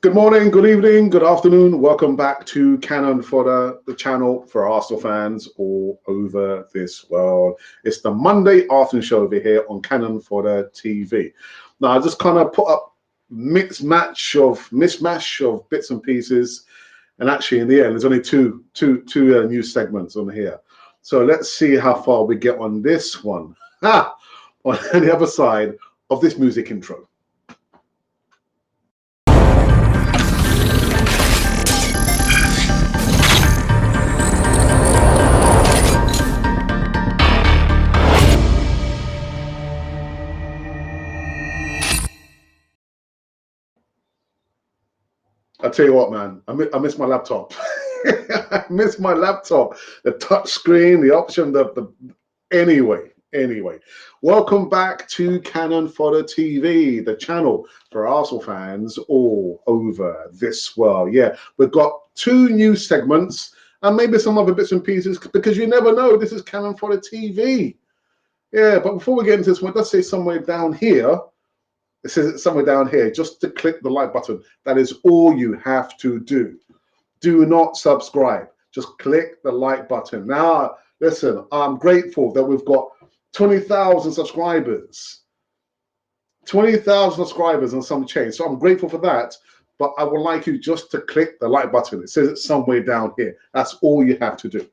Good morning, good evening, good afternoon. Welcome back to Cannon Fodder, the channel for Arsenal fans all over this world. It's the Monday afternoon show over here on Cannon Fodder TV. Now, I just kind of put up mismatch of bits and pieces, and actually, in the end, there's only two news segments on here. So let's see how far we get on this one. On the other side of this music intro. I tell you what, man, I miss my laptop. I miss my laptop. The touch screen, the option, Anyway, welcome back to Cannon Fodder TV, the channel for Arsenal fans all over this world. Yeah, we've got two new segments and maybe some other bits and pieces because you never know. This is Cannon Fodder TV. Yeah, but before we get into this one, let's say somewhere down here. It says somewhere down here, just to click the like button. That is all you have to do. Do not subscribe. Just click the like button. Now, listen, I'm grateful that we've got 20,000 subscribers. 20,000 subscribers and some change. So I'm grateful for that. But I would like you just to click the like button. It says it's somewhere down here. That's all you have to do.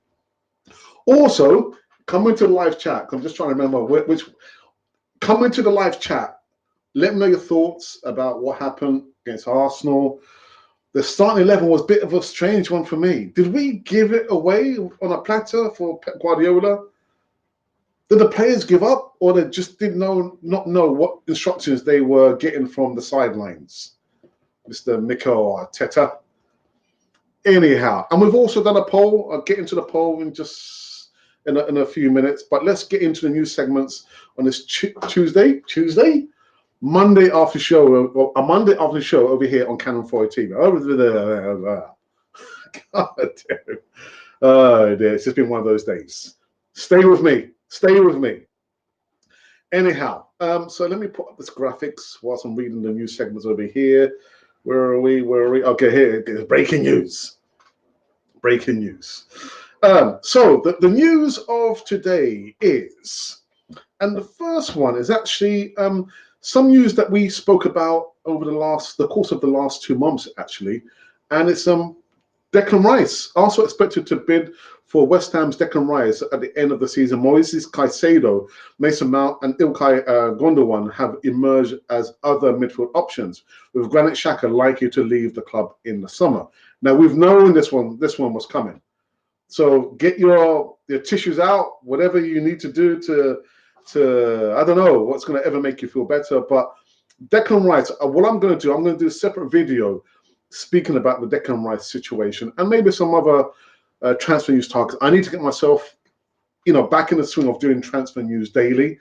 Also, come into the live chat. I'm just trying to remember which. Come into the live chat. Let me know your thoughts about what happened against Arsenal. The starting 11 was a bit of a strange one for me. Did we give it away on a platter for Pep Guardiola? Did the players give up, or they just did not know what instructions they were getting from the sidelines? Mr. Mikel Arteta. Anyhow, and we've also done a poll. I'll get into the poll in just in a few minutes, but let's get into the new segments on this Tuesday. Monday after show, a Monday after show over here on Cannon Fodder TV. God damn. Oh dear, it's just been one of those days. Stay with me. Stay with me. Anyhow, so let me put up this graphics whilst I'm reading the new segments over here. Where are we? Okay, here it is. Breaking news. Breaking news. So the news of today is, and the first one is actually some news that we spoke about over the course of the last 2 months, actually, and it's Declan Rice also expected to bid for West Ham's Declan Rice at the end of the season. Moises Caicedo, Mason Mount, and Ilkay Gundogan have emerged as other midfield options, with Granit Xhaka likely to leave the club in the summer. Now we've known this one was coming, so get your tissues out, whatever you need to do to I don't know what's going to ever make you feel better, but Declan Rice, what I'm going to do a separate video speaking about the Declan Rice situation and maybe some other transfer news targets. I need to get myself, back in the swing of doing transfer news daily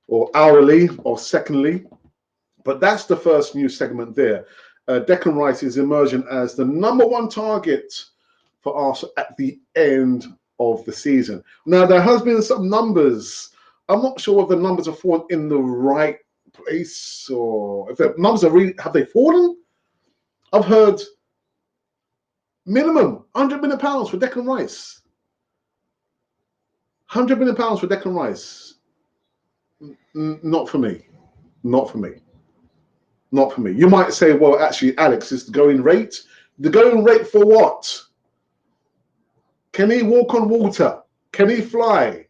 or hourly or secondly, but that's the first news segment there. Declan Rice is emerging as the #1 target for Arsenal at the end of the season. Now, there has been some numbers. I'm not sure if the numbers have fallen in the right place or if the numbers have they fallen? I've heard minimum £100 million for Declan Rice. £100 million for Declan Rice. Not for me. Not for me. Not for me. You might say, well, actually, Alex, is the going rate. The going rate for what? Can he walk on water? Can he fly?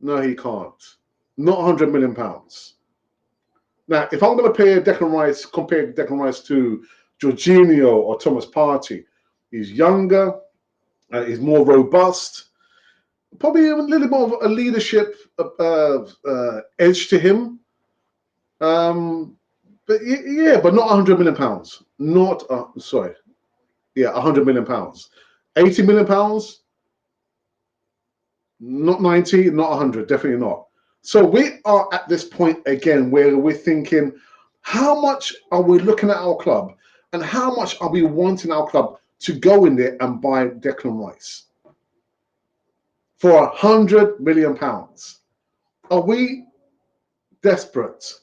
No, he can't. Not £100 million. Now, if I'm going to compare Declan Rice to Jorginho or Thomas Partey, he's younger, he's more robust, probably a little more of a leadership edge to him. But yeah, but not £100 million. Not £100 million. £80 million. Not 90, not 100, definitely not. So we are at this point again where we're thinking, how much are we looking at our club and how much are we wanting our club to go in there and buy Declan Rice for £100 million? Are we desperate?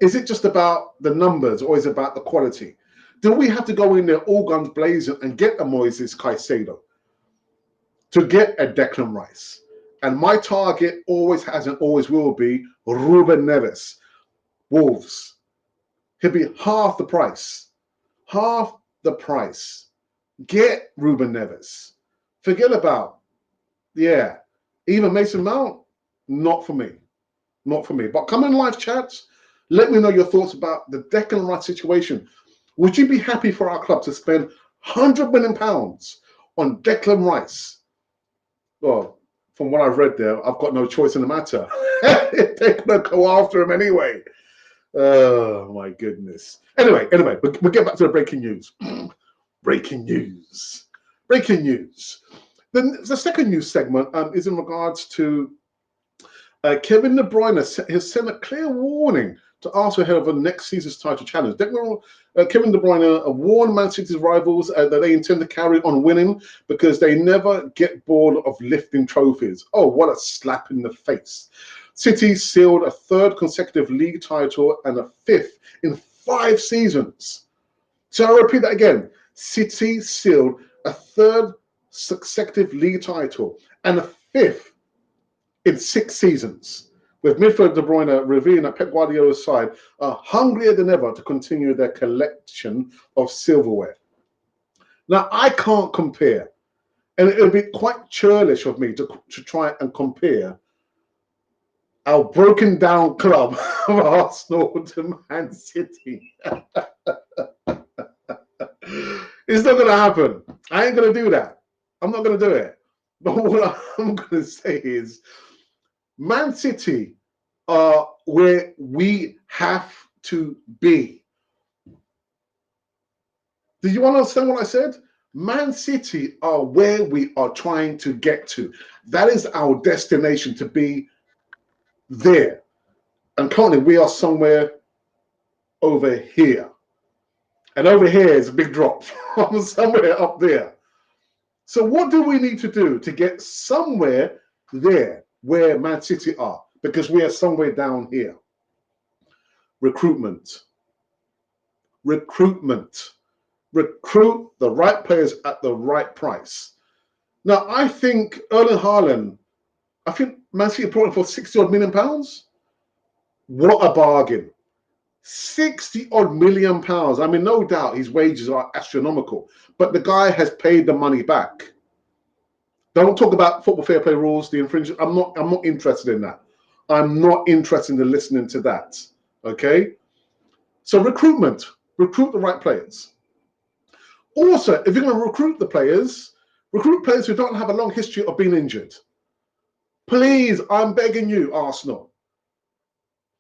Is it just about the numbers or is it about the quality? Do we have to go in there all guns blazing and get a Moises Caicedo to get a Declan Rice? And my target always has and always will be Ruben Neves, Wolves. He'll be half the price. Half the price. Get Ruben Neves. Forget about, even Mason Mount, not for me. Not for me. But come in live chats. Let me know your thoughts about the Declan Rice situation. Would you be happy for our club to spend £100 million on Declan Rice? Well, from what I've read there, I've got no choice in the matter. They're going to go after him anyway. Oh, my goodness. Anyway, we'll get back to the breaking news. Breaking news. The second news segment is in regards to Kevin De Bruyne has sent a clear warning to Arsenal ahead of the next season's title challenge. Kevin De Bruyne warned Man City's rivals that they intend to carry on winning because they never get bored of lifting trophies. Oh, what a slap in the face. City sealed a third consecutive league title and a fifth in 5 seasons. So I repeat that again. City sealed a third consecutive league title and a fifth in 6 seasons, with midfielder De Bruyne revealing that Pep Guardiola's side are hungrier than ever to continue their collection of silverware. Now, I can't compare, and it would be quite churlish of me to try and compare our broken down club of Arsenal to Man City. It's not going to happen. I ain't going to do that. I'm not going to do it. But what I'm going to say is, Man City are where we have to be. Do you understand what I said? Man City are where we are trying to get to. That is our destination, to be there. And currently we are somewhere over here. And over here is a big drop from somewhere up there. So what do we need to do to get somewhere there where Man City are? Because we are somewhere down here. Recruitment. Recruit the right players at the right price. Now, I think Erling Haaland, I think Man City brought him for £60 million. What a bargain. £60 million. I mean, no doubt his wages are astronomical, but the guy has paid the money back. Don't talk about football fair play rules, the infringement. I'm not interested in that. I'm not interested in listening to that. Okay? So recruit the right players. Also, if you're going to recruit players who don't have a long history of being injured. Please, I'm begging you, Arsenal.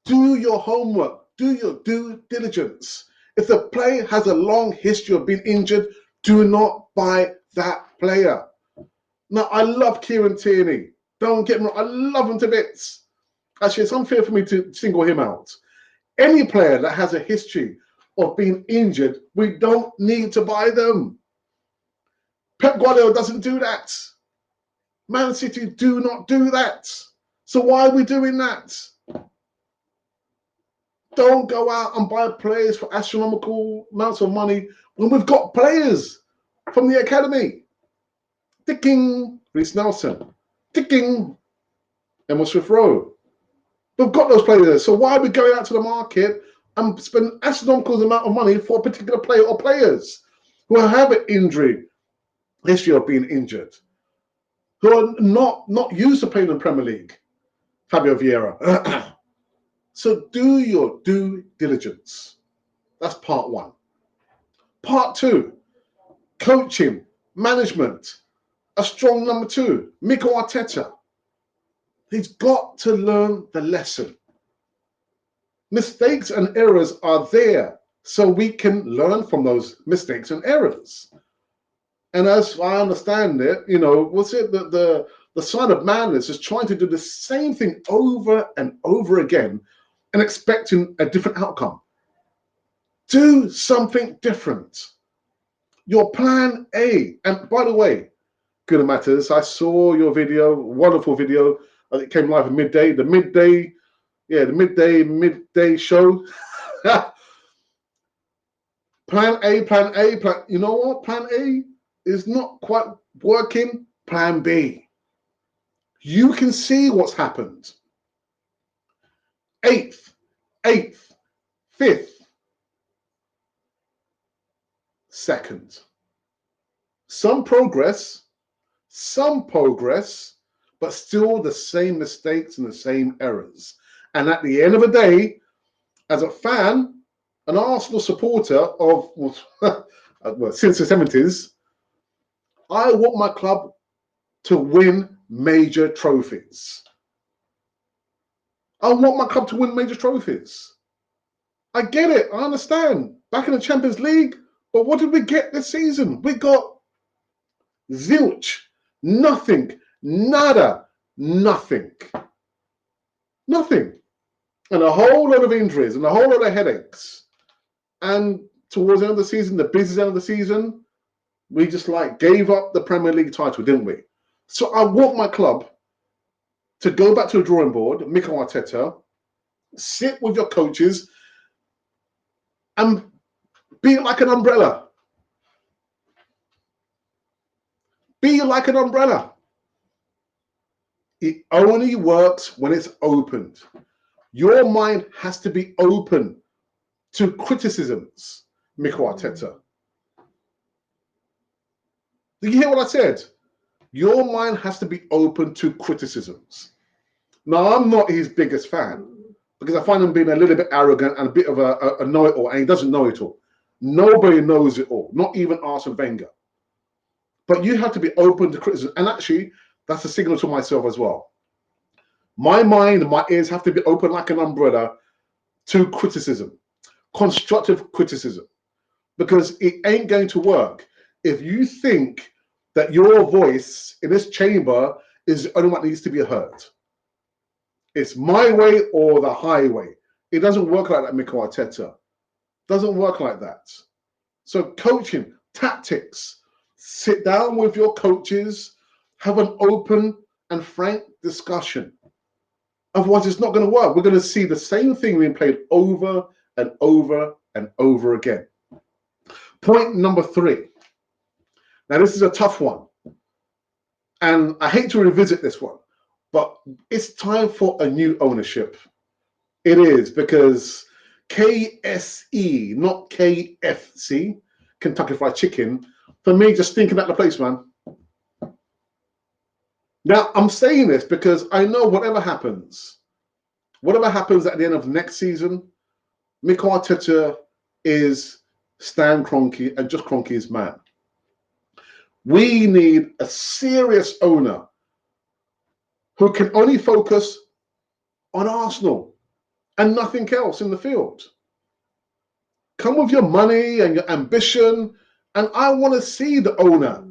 Do your homework. Do your due diligence. If the player has a long history of being injured, do not buy that player. Now, I love Kieran Tierney. Don't get me wrong. I love him to bits. Actually, it's unfair for me to single him out. Any player that has a history of being injured, we don't need to buy them. Pep Guardiola doesn't do that. Man City do not do that. So why are we doing that? Don't go out and buy players for astronomical amounts of money when we've got players from the academy. Ticking, Reece Nelson. Ticking, Emil Smith-Rowe. We've got those players. So why are we going out to the market and spend astronomical amount of money for a particular player or players who have an injury history of being injured, who are not used to playing in the Premier League? Fabio Vieira. So do your due diligence. That's part one. Part two, coaching, management, a strong number two, Mikel Arteta. He's got to learn the lesson. Mistakes and errors are there so we can learn from those mistakes and errors. And as I understand it, what's it, the sign of madness is trying to do the same thing over and over again and expecting a different outcome. Do something different. Your plan A. And by the way, Good Matters, I saw your video, wonderful video. It came live at midday. The midday Yeah, the midday show. Plan A, plan A, plan. You know what? Plan A is not quite working. Plan B. You can see what's happened. 8th, 8th, 5th, 2nd. Some progress, but still the same mistakes and the same errors. And at the end of the day, as a fan, an Arsenal supporter of well, since the 70s, I want my club to win major trophies. I want my club to win major trophies. I get it. I understand. Back in the Champions League, but what did we get this season? We got zilch, nothing, nada, nothing. Nothing. And a whole lot of injuries and a whole lot of headaches. And towards the end of the season, the business end of the season, we just like gave up the Premier League title, didn't we? So I want my club to go back to the drawing board, Mikel Arteta, sit with your coaches and be like an umbrella. Be like an umbrella. It only works when it's opened. Your mind has to be open to criticisms, Mikel Arteta. Did you hear what I said? Your mind has to be open to criticisms. Now, I'm not his biggest fan because I find him being a little bit arrogant and a bit of a know-it-all, and he doesn't know it all. Nobody knows it all, not even Arsene Wenger. But you have to be open to criticism. And actually, that's a signal to myself as well. My mind and my ears have to be open like an umbrella to criticism, constructive criticism, because it ain't going to work if you think that your voice in this chamber is the only one that needs to be heard. It's my way or the highway. It doesn't work like that, Mikel Arteta. Doesn't work like that. So coaching, tactics, sit down with your coaches, have an open and frank discussion. Otherwise, it's not going to work. We're going to see the same thing being played over and over and over again. Point number 3. Now, this is a tough one. And I hate to revisit this one, but it's time for a new ownership. It is, because KSE, not KFC, Kentucky Fried Chicken, for me, just thinking at the place, man. Now, I'm saying this because I know whatever happens at the end of next season, Mikel Arteta is Stan Kroenke and just Kroenke's man. We need a serious owner who can only focus on Arsenal and nothing else in the field. Come with your money and your ambition, and I want to see the owner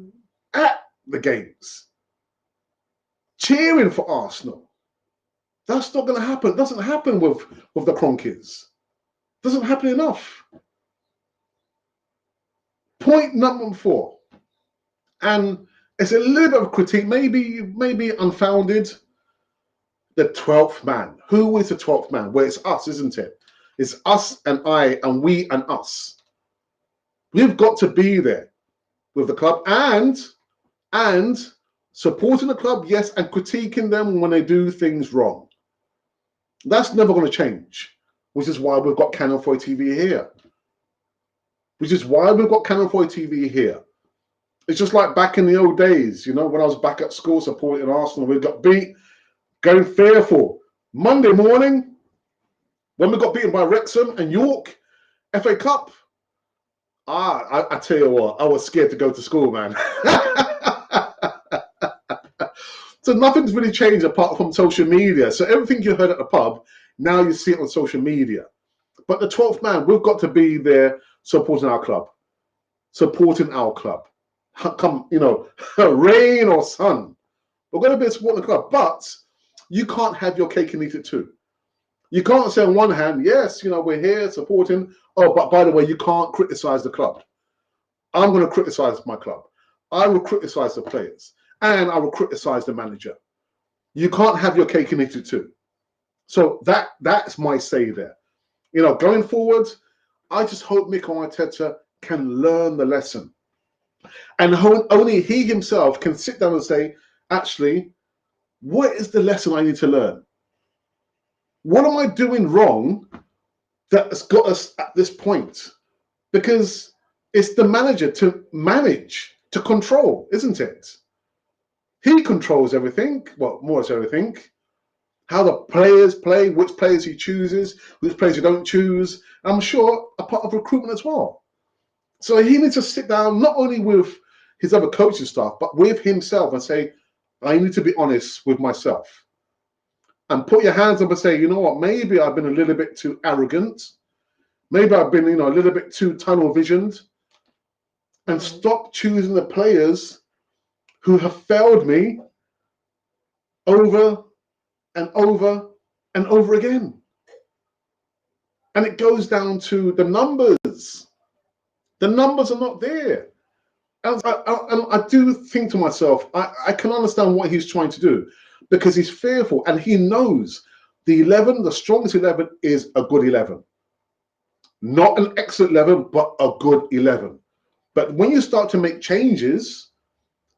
at the games, cheering for Arsenal. That's not going to happen. It doesn't happen with the Kroenkes. Doesn't happen enough. Point number 4. And it's a little bit of critique, maybe unfounded. The 12th man. Who is the 12th man? Well, it's us, isn't it? It's us and I and we and us. We've got to be there with the club and supporting the club, yes, and critiquing them when they do things wrong. That's never going to change, which is why we've got Cannon Foy TV here. It's just like back in the old days, you know, when I was back at school supporting Arsenal, we got beat, going fearful. Monday morning, when we got beaten by Wrexham and York, FA Cup, I tell you what, I was scared to go to school, man. So nothing's really changed apart from social media. So everything you heard at the pub, now you see it on social media. But the 12th man, we've got to be there supporting our club. Come, you know, rain or sun. We're going to be supporting the club. But you can't have your cake and eat it too. You can't say on one hand, yes, you know, we're here supporting. Oh, but by the way, you can't criticize the club. I'm going to criticize my club. I will criticize the players. And I will criticize the manager. You can't have your cake and eat it too. So that's my say there. You know, going forward, I just hope Mikel Arteta can learn the lesson. And only he himself can sit down and say, actually, what is the lesson I need to learn? What am I doing wrong that has got us at this point? Because it's the manager to manage, to control, isn't it? He controls everything, well, more or everything. How the players play, which players he chooses, which players he don't choose. I'm sure a part of recruitment as well. So he needs to sit down not only with his other coaching staff, but with himself and say, I need to be honest with myself. And put your hands up and say, you know what, maybe I've been a little bit too arrogant. Maybe I've been, a little bit too tunnel visioned. And stop choosing the players who have failed me over and over and over again. And it goes down to the numbers. The numbers are not there. And I do think to myself, I can understand what he's trying to do because he's fearful and he knows the 11, the strongest 11 is a good 11. Not an excellent 11, but a good 11. But when you start to make changes,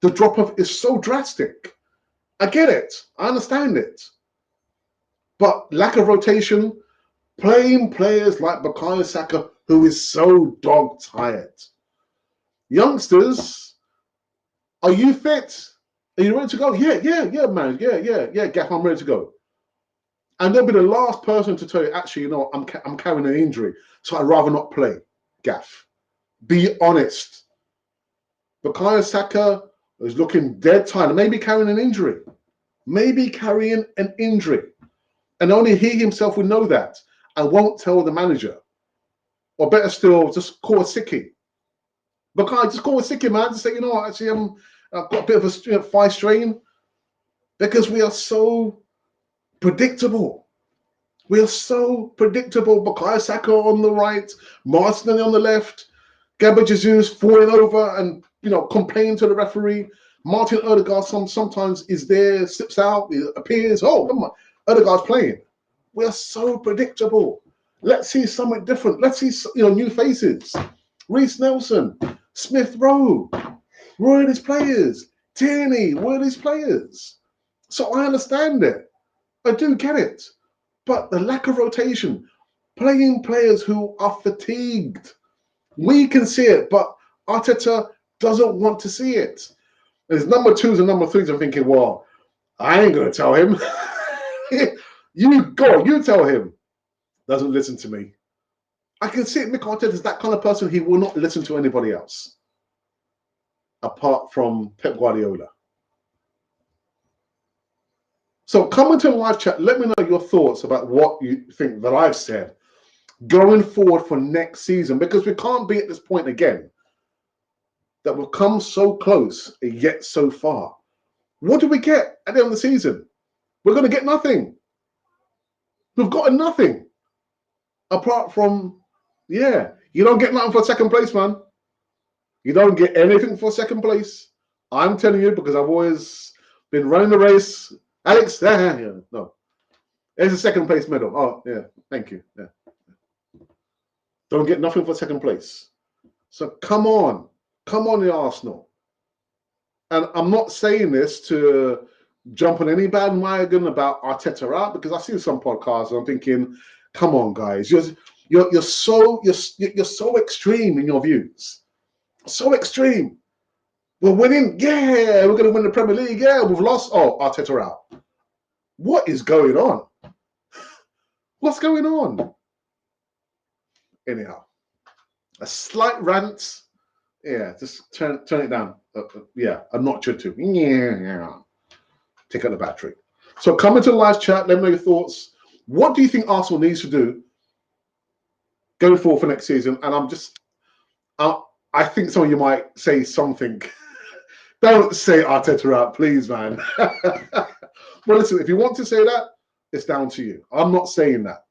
the drop-off is so drastic. I get it. I understand it. But lack of rotation, playing players like Bukayo Saka, who is so dog-tired. Youngsters, are you fit? Are you ready to go? Yeah, man. Yeah, Gaff, I'm ready to go. And they'll be the last person to tell you, actually, I'm carrying an injury, so I'd rather not play, Gaff. Be honest. Bukayo Saka is looking dead tired, maybe carrying an injury. Maybe carrying an injury. And only he himself would know that and won't tell the manager. Or better still, just call a sickie. Bukayo, just call a sickie, man. Just say, actually, I've got a bit of a thigh strain. Because we are so predictable. We are so predictable. Bukayo Saka on the right, Martinelli on the left, Gabriel Jesus falling over and complaining to the referee. Martin Odegaard sometimes is there, slips out, appears. Oh, come on, Odegaard's playing. We are so predictable. Let's see something different. Let's see new faces. Reece Nelson, Smith Rowe. Where are these players? Tierney, where are these players? So I understand it. I do get it. But the lack of rotation, playing players who are fatigued. We can see it, but Arteta doesn't want to see it. There's number twos and number threes. I'm thinking, well, I ain't going to tell him. You tell him. Doesn't listen to me. I can see it. Mikel Arteta is that kind of person. He will not listen to anybody else apart from Pep Guardiola. So come into the live chat. Let me know your thoughts about what you think that I've said going forward for next season, because we can't be at this point again that we've come so close yet so far. What do we get at the end of the season? We're going to get nothing. We've gotten nothing apart from, you don't get nothing for second place, man. You don't get anything for second place. I'm telling you, because I've always been running the race. Alex, no. There's a second place medal. Oh, yeah, thank you. Yeah. Don't get nothing for second place. So come on, the Arsenal. And I'm not saying this to jump on any bandwagon about Arteta out, because I see some podcasts and I'm thinking, come on, guys, you're so extreme in your views, so extreme. We're winning, we're going to win the Premier League, we've lost. Oh, Arteta out. What is going on? What's going on? Anyhow, a slight rant. Yeah, just turn it down. A notch or two. Take out the battery. So come into the live chat. Let me know your thoughts. What do you think Arsenal needs to do going forward for next season? And I think some of you might say something. Don't say Arteta out, please, man. Well, listen, if you want to say that, it's down to you. I'm not saying that.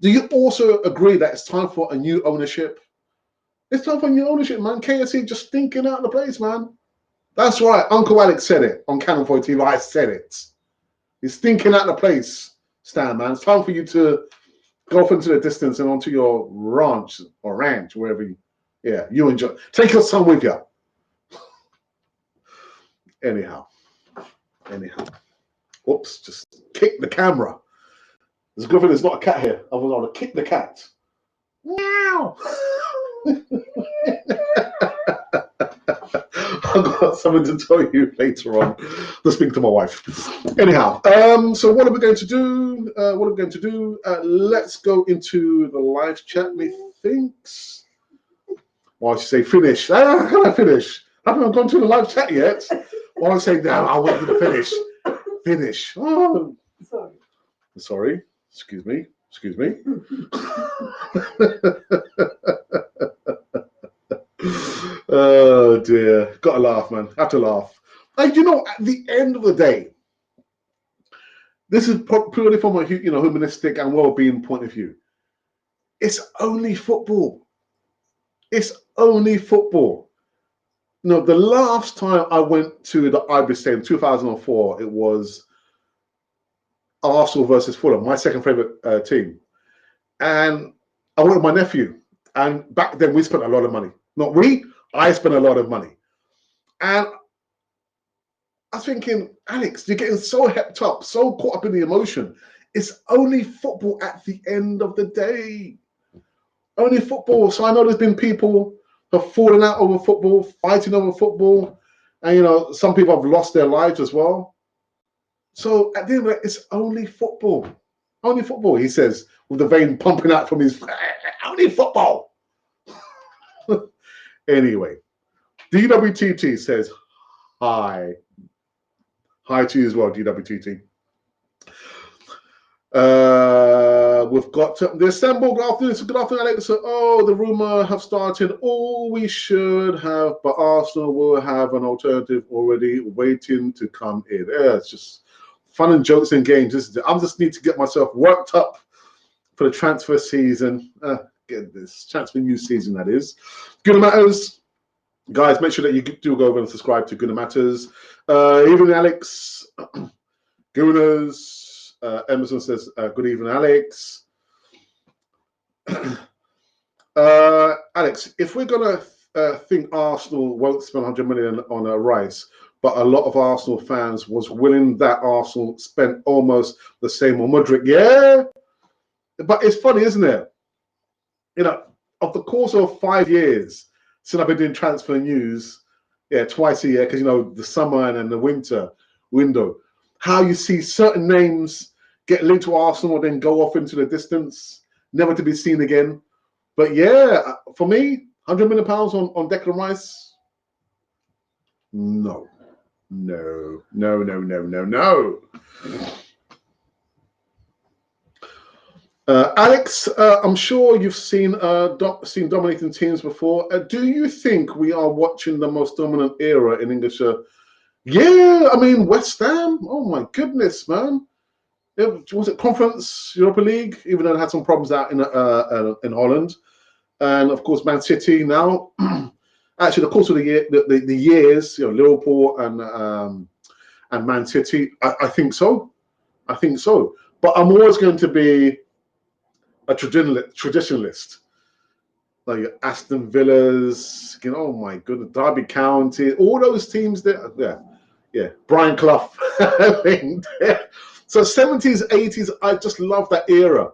Do you also agree that it's time for a new ownership? It's time for a new ownership, man. KSC just stinking out of the place, man. That's right. Uncle Alex said it on Cannon 4 TV. I said it. He's stinking out the place, Stan, man. It's time for you to go off into the distance and onto your ranch, wherever you enjoy. Take your son with you. Anyhow. Oops, just kick the camera. There's a good thing there's not a cat here. I was going to kick the cat. Meow. I've got something to tell you later on. To speak to my wife. Anyhow, so what are we going to do? Let's go into the live chat, methinks. Well, I should say finish. How can I finish? I haven't gone to the live chat yet. Well, I say, no, I'll wait for the finish. Finish. Oh. Sorry. Excuse me. Oh dear. Gotta laugh, man. Have to laugh. Like, you know, at the end of the day, this is purely from a humanistic and well-being point of view. It's only football. It's only football. No, the last time I went to the Ibis Stadium, 2004, it was Arsenal versus Fulham, my second favourite team. And I went with my nephew. And back then, we spent a lot of money. Not we, I spent a lot of money. And I was thinking, Alex, you're getting so hepped up, so caught up in the emotion. It's only football at the end of the day. Only football. So I know there's been people who have fallen out over football, fighting over football. And, you know, some people have lost their lives as well. So at the end of it, it's only football. Only football, he says, with the vein pumping out from his... Only football. Anyway, DWTT says, hi. Hi to you as well, DWTT. We've got the Istanbul. Good afternoon. Good afternoon, Alex. So, the rumor have started. We should have, but Arsenal will have an alternative already waiting to come in. Yeah, it's just fun and jokes and games. I just need to get myself worked up for the transfer season. Get this transfer new season, that is. Good Matters, guys. Make sure that you do go over and subscribe to Good Matters. Even Alex, Gooners. Emerson says, good evening, Alex. Alex, if we're going to think Arsenal won't spend 100 million on Rice, but a lot of Arsenal fans was willing that Arsenal spent almost the same on Mudryk. Yeah, but it's funny, isn't it? You know, of the course of 5 years since I've been doing transfer news, twice a year, because, you know, the summer and then the winter window, how you see certain names get linked to Arsenal and then go off into the distance, never to be seen again. But yeah, for me, £100 million on Declan Rice? No. Alex, I'm sure you've seen dominating teams before. Do you think we are watching the most dominant era in English? Yeah, I mean, West Ham. Oh my goodness, man. Was it Conference Europa League? Even though it had some problems out in Holland, and of course Man City now. Actually, the course of the year, the years, you know, Liverpool and Man City. I think so. But I'm always going to be a traditionalist. Like Aston Villas, you know, oh my goodness, Derby County, all those teams there. Yeah. Brian Clough. So 70s, 80s, I just love that era.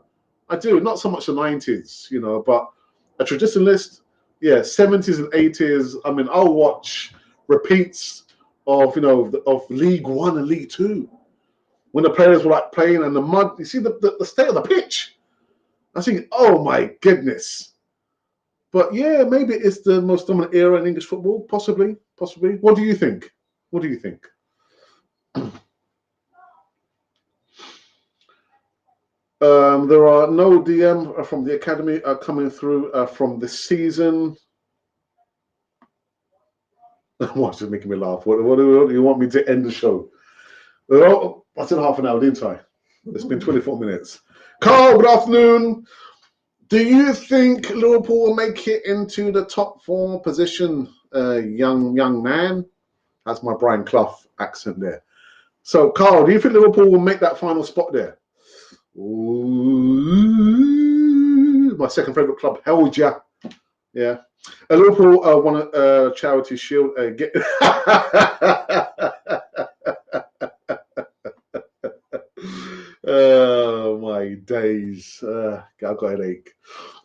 I do, not so much the 90s, you know, but a traditionalist, 70s and 80s. I mean, I'll watch repeats of, you know, of League One and League Two when the players were like playing in the mud. You see the state of the pitch. I think, oh my goodness. But yeah, maybe it's the most dominant era in English football. Possibly. What do you think? There are no DM from the academy coming through from this season. What's just making me laugh? What do you want me to end the show? Oh, I said half an hour, didn't I? It's been 24 minutes. Carl, good afternoon. Do you think Liverpool will make it into the top 4 position, young man? That's my Brian Clough accent there. So, Carl, do you think Liverpool will make that final spot there? Ooh, my second favourite club, held ya. Yeah. Liverpool won a charity shield. Oh, my days. I've got a headache.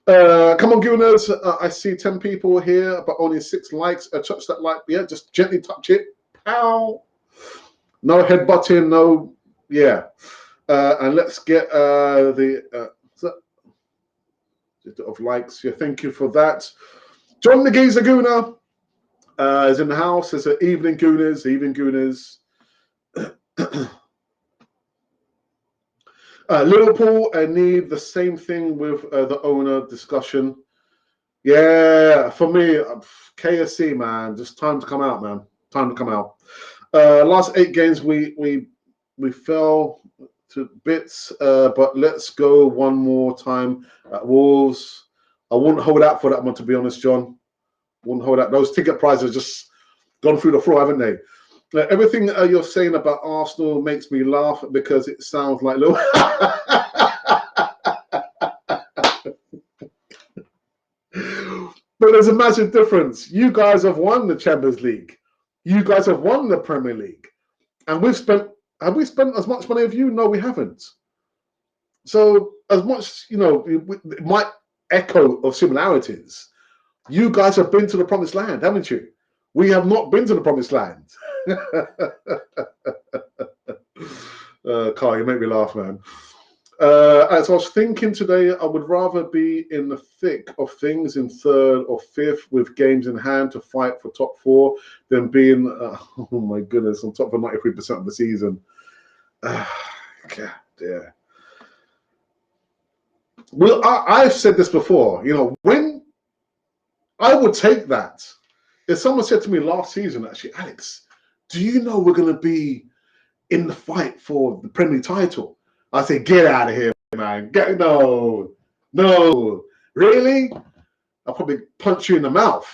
Come on, Gooners. I see 10 people here, but only 6 likes. Touch that like. Yeah, just gently touch it. Pow. No headbutting, no. Yeah. And let's get of likes. Yeah, thank you for that. John the Geezer Gooner is in the house. It's an evening Gooners. Evening Gooners. Liverpool need the same thing with the owner discussion. Yeah, for me, KSC, man, just time to come out, man. Time to come out. Last 8 games, we fell to bits, but let's go one more time at Wolves. I wouldn't hold out for that one, to be honest, John. Wouldn't hold out. Those ticket prices just gone through the floor, haven't they? Everything you're saying about Arsenal makes me laugh because it sounds like little. But there's a massive difference. You guys have won the Champions League. You guys have won the Premier League. And have we spent as much money as you? No, we haven't. So as much, it might echo of similarities. You guys have been to the promised land, haven't you? We have not been to the promised land. Carl, you make me laugh, man. As I was thinking today, I would rather be in the thick of things in 3rd or 5th with games in hand to fight for top 4 than being, oh my goodness, on top of 93% of the season. God, yeah. Well, I've said this before, when I would take that. If someone said to me last season, actually, Alex, do you know we're going to be in the fight for the Premier League title? I say, get out of here, man. No, really? I'll probably punch you in the mouth.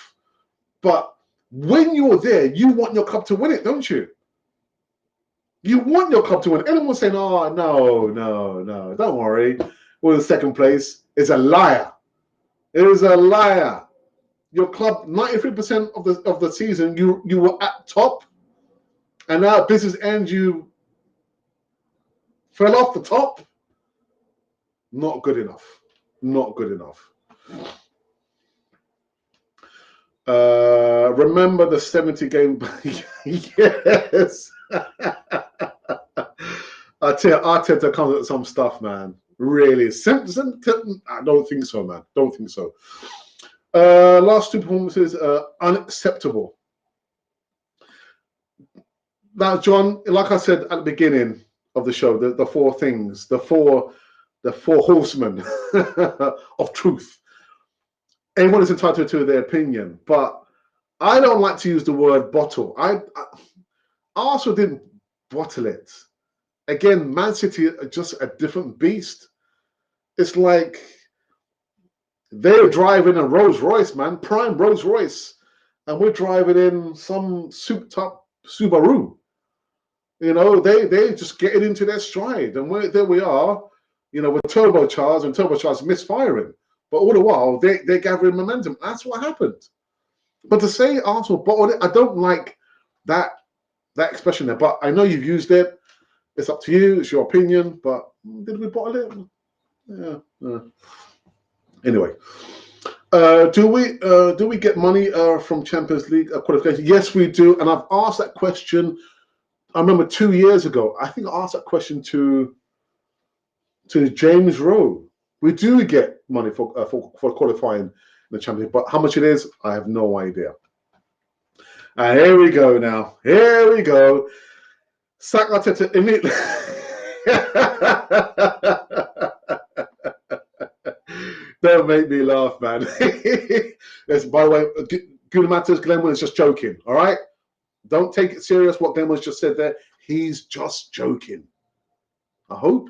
But when you're there, you want your club to win it, don't you? You want your club to win. Anyone saying, oh, no, don't worry, we're in 2nd place, is a liar. It is a liar. Your club, 93% of the season, you were at top, and now at business end, you fell off the top. Not good enough. Not good enough. Remember the 70 game? Yes. I tell you, Arteta comes at some stuff, man. Really. I don't think so, man. Don't think so. Last 2 performances, unacceptable. Now, John, like I said at the beginning of the show, the 4 things, the four horsemen of truth. Everyone is entitled to their opinion, but I don't like to use the word bottle. Arsenal didn't bottle it. Again, Man City are just a different beast. It's like they're driving a Rolls Royce, man, prime Rolls Royce, and we're driving in some souped-up Subaru. They just getting into their stride, and there we are. We're turbocharged, and turbocharged misfiring, but all the while they're gathering momentum. That's what happened. But to say Arsenal bottled it, I don't like that expression there. But I know you've used it. It's up to you. It's your opinion. But did we bottle it? Yeah. Anyway, do we get money from Champions League qualification? Yes, we do. And I've asked that question. I remember 2 years ago. I think I asked that question to James Rowe. We do get money for qualifying in the Champions League, but how much it is, I have no idea. And here we go now. Here we go. Sack Arteta immediately. Don't make me laugh, man. Yes, by the way, Good Matters, Glenn is just joking, all right? Don't take it serious what Glenn just said there. He's just joking. I hope.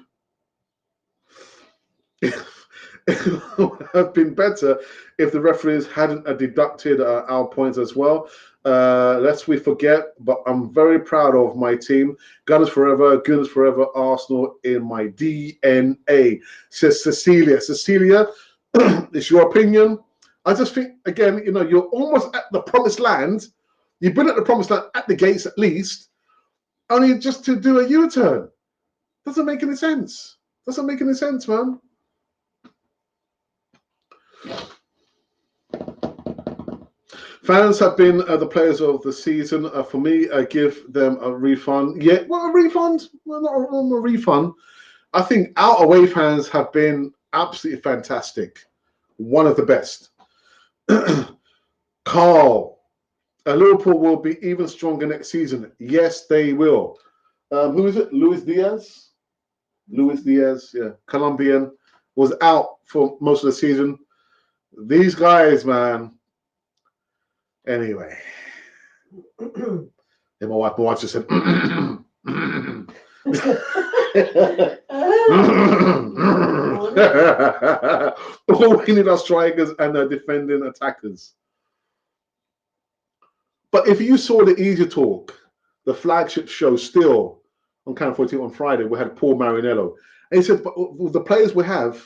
It would have been better if the referees hadn't deducted our points as well. Lest we forget, but I'm very proud of my team. Gunners forever, Gunners forever, Arsenal in my DNA, says Cecilia. Cecilia, it's your opinion. I just think, again, you know, you're almost at the promised land. You've been at the promised land at the gates at least, only just to do a U-turn. Doesn't make any sense. Doesn't make any sense, man. Fans have been the players of the season. For me, give them a refund. Yeah, well, a refund? Well, not a refund. I think our away fans have been absolutely fantastic. One of the best. Carl, Liverpool will be even stronger next season. Yes, they will. Who is it? Luis Diaz? Luis Diaz, yeah. Colombian. Was out for most of the season. These guys, man. Anyway. And my wife just said, all we need are strikers and defending attackers. But if you saw the Easy Talk, the flagship show still on Channel 14 on Friday, we had Paul Marinello. And he said, but with the players we have,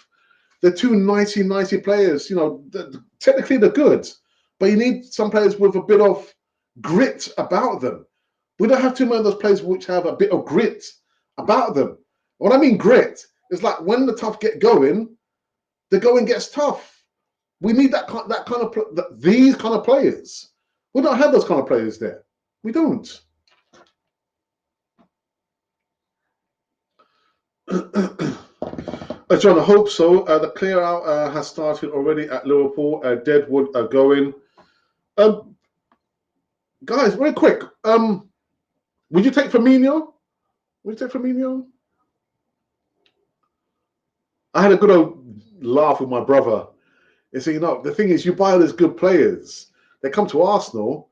they're two 90 players. You know, technically they're good, but you need some players with a bit of grit about them. We don't have too many of those players which have a bit of grit about them. What I mean grit is like when the tough get going, the going gets tough. We need that kind of these kind of players. We don't have those kind of players there. We don't. John, I hope so. The clear out has started already at Liverpool. Deadwood are going. Guys, very quick. Would you take Firmino? Would you take Firmino? I had a good old laugh with my brother. He said, you know, the thing is, you buy all these good players. They come to Arsenal,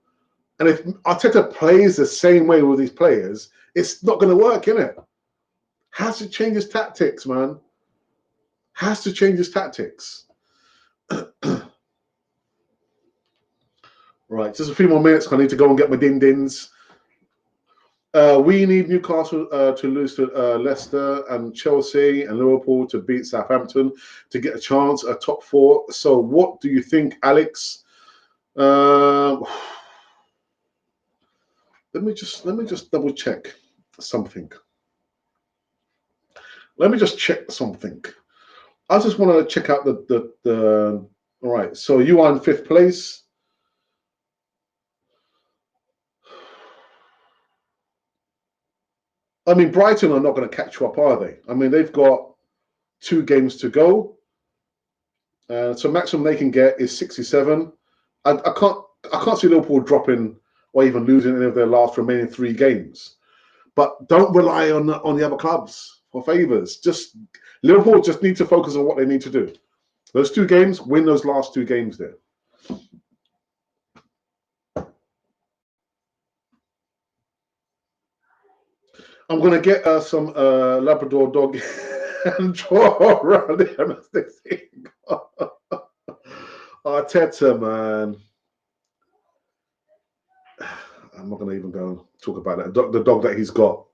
and if Arteta plays the same way with these players, it's not going to work, innit? Has to change his tactics, man. Has to change his tactics. Right, just a few more minutes. I need to go and get my din-dins. We need Newcastle to lose to Leicester and Chelsea and Liverpool to beat Southampton to get a chance at top four. So what do you think, Alex? Let me just double check something. Let me just check something. I just want to check out the all right. So you are in 5th place. I mean, Brighton are not going to catch you up, are they? I mean, they've got 2 games to go. So maximum they can get is 67. I can't see Liverpool dropping or even losing any of their last remaining 3 games. But don't rely on the other clubs for favours. Just Liverpool just need to focus on what they need to do. Those 2 games, win those last 2 games there. I'm going to get some Labrador dog and draw around the Arteta, man. I'm not going to even go and talk about that. The dog that he's got.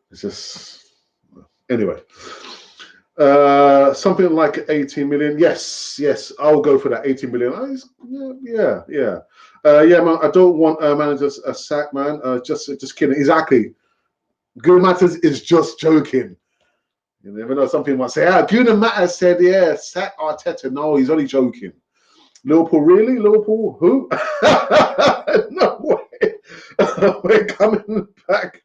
It's just... Anyway. Something like 18 million. Yes. I'll go for that 18 million. Yeah, man. I don't want managers a sack, man. Just kidding. Exactly. Good Matters is just joking. You never know. Some people might say, Good Matters said, yeah, sack Arteta. No, he's only joking. Liverpool, really? Liverpool? Who? No way. We're coming back.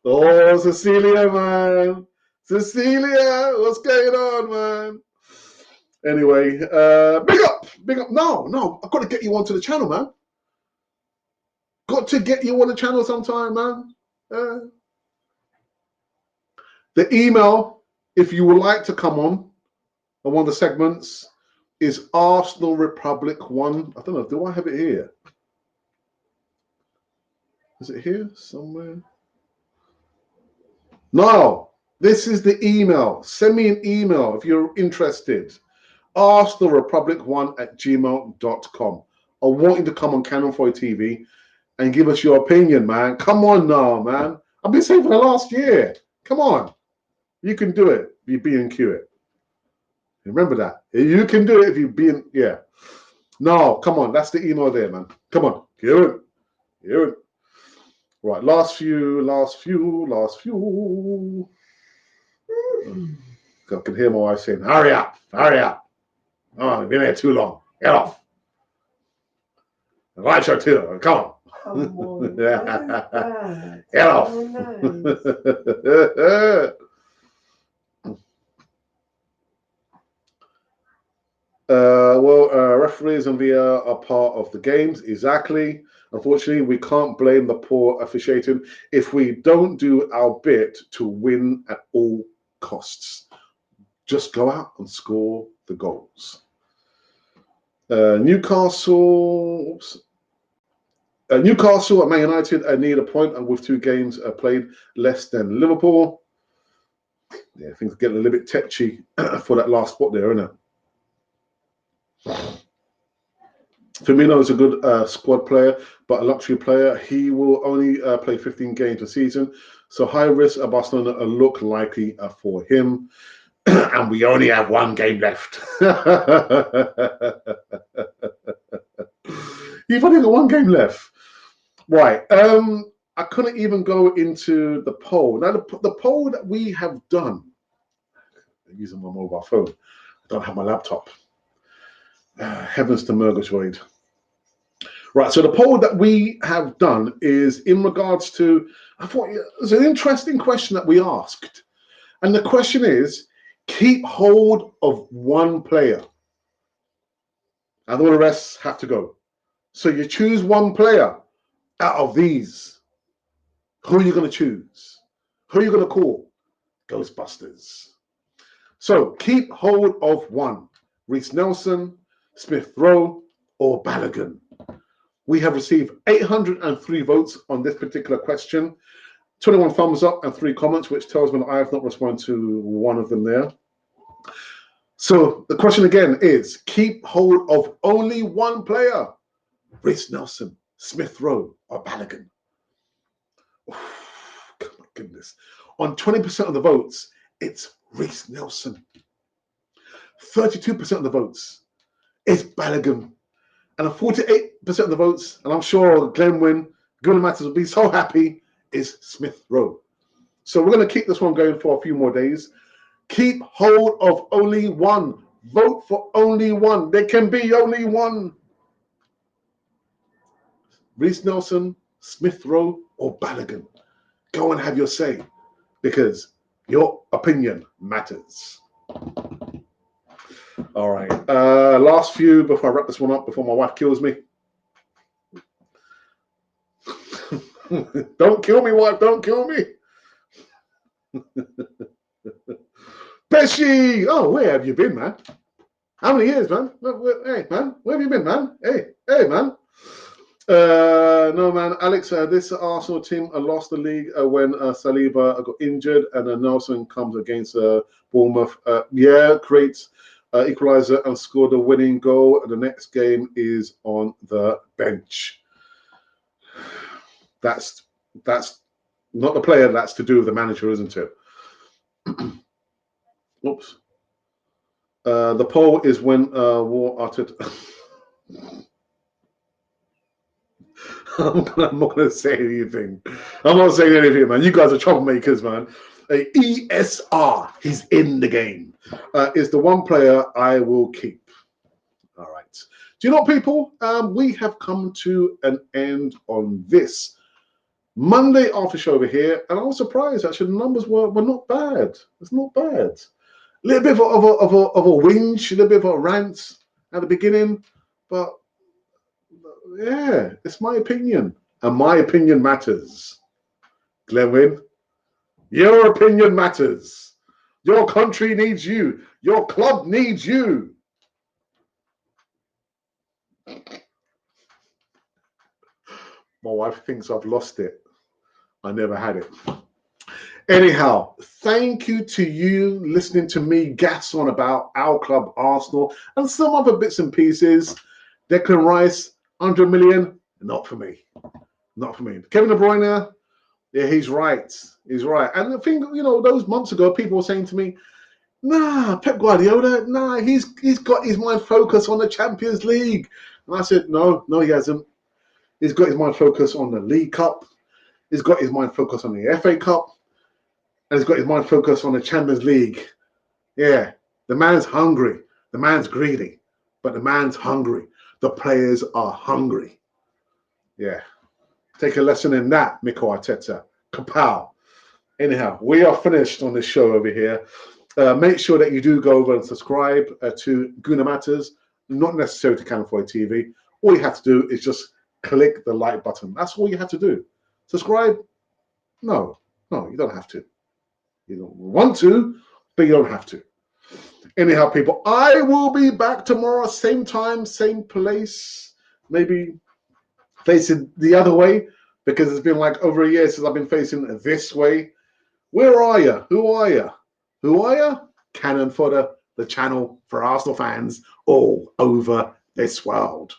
Oh, Cecilia, man. Cecilia, what's going on, man? Anyway, big up. No, I've got to get you onto the channel, man. Got to get you on the channel sometime, man. The email, if you would like to come on one of the segments, is Arsenal Republic 1. I don't know, do I have it here? Is it here somewhere? No, this is the email. Send me an email if you're interested. AskTheRepublic1@gmail.com. I want you to come on Cannon 4 TV and give us your opinion, man. Come on now, man. I've been saying for the last year. Come on. You can do it if you B&Q it. Remember that. You can do it if you yeah. No, come on. That's the email there, man. Come on. Hear it. Hear it. Right. Last few. I can hear my wife saying, hurry up. Hurry up. Oh, you've been here too long. Get off. Live show too. Come on. Come on. Get off. Referees and VR are part of the games. Exactly. Unfortunately, we can't blame the poor officiating if we don't do our bit to win at all costs. Just go out and score the goals. Newcastle and Man United need a point, and with 2 games played less than Liverpool. Yeah, things are getting a little bit tetchy for that last spot there, isn't it? Firmino is a good squad player, but a luxury player. He will only play 15 games a season, so high risk at Barcelona look likely for him. And we only have 1 game left. You've only got 1 game left. Right. I couldn't even go into the poll. Now, the poll that we have done, I'm using my mobile phone. I don't have my laptop. Heavens to Murgatroyd. Right, so the poll that we have done is in regards to, I thought it was an interesting question that we asked. And the question is, keep hold of 1 player. And all the rest have to go. So you choose 1 player out of these. Who are you going to choose? Who are you going to call? Ghostbusters. So keep hold of 1. Reece Nelson, Smith Rowe, or Balogun. We have received 803 votes on this particular question. 21 thumbs up and 3 comments, which tells me that I have not responded to one of them there. So the question again is, keep hold of only 1 player. Reece Nelson, Smith Rowe, or Balogun. Oh, my goodness. On 20% of the votes, it's Reece Nelson. 32% of the votes is Balogun. And 48% of the votes, and I'm sure Glenwyn, Gunnar Matters will be so happy, is Smith Rowe. So we're going to keep this one going for a few more days. Keep hold of only 1. Vote for only 1. There can be only 1. Reece Nelson, Smith Rowe, or Balogun. Go and have your say, because your opinion matters. All right. Last few before I wrap this one up, before my wife kills me. Don't kill me, wife. Don't kill me. Pesci! Oh, where have you been, man? How many years, man? Hey, man, where have you been, man? Hey, man. No, man, Alex, this Arsenal team lost the league when Saliba got injured, and Nelson comes against Bournemouth. Creates equalizer and scored a winning goal. The next game is on the bench. That's not the player. That's to do with the manager, isn't it? Oops. The poll is when War uttered. I'm not going to say anything. I'm not saying anything, man. You guys are troublemakers, man. ESR, he's in the game, is the 1 player I will keep. All right. Do you know what, people? We have come to an end on this Monday after show over here, and I was surprised. Actually, the numbers were not bad. It's not bad. A little bit of a whinge, a little bit of a rant at the beginning, but yeah, it's my opinion, and my opinion matters. Glenwyn, your opinion matters. Your country needs you. Your club needs you. My wife thinks I've lost it. I never had it. Anyhow, thank you to you listening to me gas on about our club, Arsenal, and some other bits and pieces. Declan Rice, 100 million, not for me. Not for me. Kevin De Bruyne, yeah, he's right. He's right. And the thing, those months ago, people were saying to me, nah, Pep Guardiola, nah, he's got his mind focused on the Champions League. And I said, no, he hasn't. He's got his mind focused on the League Cup. He's got his mind focused on the FA Cup. And he's got his mind focused on the Champions League. Yeah, the man's hungry. The man's greedy. But the man's hungry. The players are hungry. Yeah. Take a lesson in that, Mikel Arteta. Kapow. Anyhow, we are finished on this show over here. Make sure that you do go over and subscribe to Guna Matters, not necessarily to California TV. All you have to do is just click the like button. That's all you have to do. Subscribe? No, you don't have to. You don't want to, but you don't have to. Anyhow, people, I will be back tomorrow, same time, same place, maybe facing the other way, because it's been like over a year since I've been facing this way. Where are you? Who are you? Who are you? Cannon Fodder, the channel for Arsenal fans all over this world.